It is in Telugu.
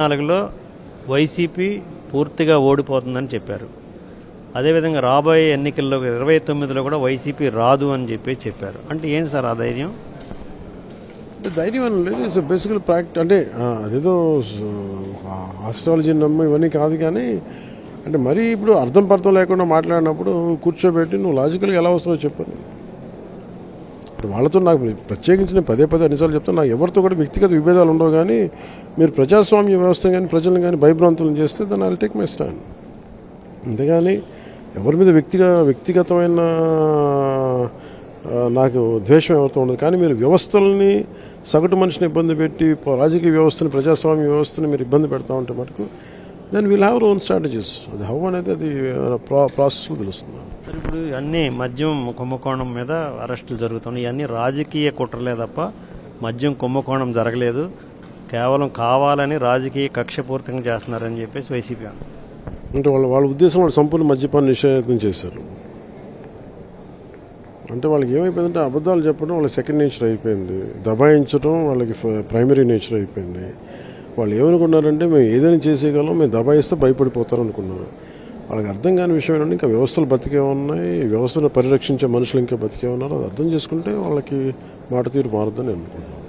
4లో వైసీపీ పూర్తిగా ఓడిపోతుందని చెప్పారు. అదేవిధంగా రాబోయే ఎన్నికల్లో 29లో కూడా వైసీపీ రాదు అని చెప్పారు. అంటే ఏంటి సార్ ఆ ధైర్యం? అంటే ధైర్యం అని లేదు. ఇట్స్ బేసికల్ అంటే అదేదో ఆస్ట్రాలజీ నమ్మ ఇవన్నీ కాదు. కానీ అంటే మరీ ఇప్పుడు అర్థం పర్థం లేకుండా మాట్లాడినప్పుడు కూర్చోబెట్టి నువ్వు లాజికల్గా ఎలా వస్తావో చెప్పాను. ఇప్పుడు వాళ్ళతో నాకు ప్రత్యేకించి నేను పదే అన్నిసార్లు చెప్తాను, నాకు ఎవరితో కూడా వ్యక్తిగత విభేదాలు ఉండవు. కానీ మీరు ప్రజాస్వామ్య వ్యవస్థ కానీ ప్రజలను కానీ భయభ్రాంతులను చేస్తే దాన్ని ఐల్ టేక్ మై స్టాండ్. అంతేగాని ఎవరి మీద వ్యక్తిగతమైన నాకు ద్వేషం ఎవరితో ఉండదు. కానీ మీరు వ్యవస్థలని సగటు మనిషిని ఇబ్బంది పెట్టి రాజకీయ వ్యవస్థని ప్రజాస్వామ్య వ్యవస్థని మీరు ఇబ్బంది పెడతా ఉంటే మటుకు then will have own strategies. అది హౌ అనేది అది ప్రాసెస్లో తెలుస్తుంది. సార్ ఇప్పుడు అన్నీ మద్యం కుంభకోణం మీద అరెస్టులు జరుగుతున్నాయి. ఇవన్నీ రాజకీయ కుట్రలే తప్ప మద్యం కుంభకోణం జరగలేదు, కేవలం కావాలని రాజకీయ కక్షపూరితంగా చేస్తున్నారని చెప్పేసి వైసీపీ అంటే వాళ్ళ ఉద్దేశం వాళ్ళు సంపూర్ణ మద్యపాన్ని నిషేధం చేశారు. అంటే వాళ్ళకి ఏమైపోయిందంటే అబద్ధాలు చెప్పడం వాళ్ళకి సెకండ్ నేచర్ అయిపోయింది, దబాయించడం వాళ్ళకి ప్రైమరీ నేచర్ అయిపోయింది. వాళ్ళు ఏమనుకున్నారంటే మేము ఏదైనా చేసేయగలం, మేము దబాయిస్తే భయపడిపోతారు అనుకున్నారు. వాళ్ళకి అర్థం కాని విషయం ఏంటంటే ఇంకా వ్యవస్థలు బతికే ఉన్నాయి, వ్యవస్థను పరిరక్షించే మనుషులు ఇంకా బతికే ఉన్నారు. అది అర్థం చేసుకుంటే వాళ్ళకి మాట తీరు మారుద్దని అనుకుంటున్నాను.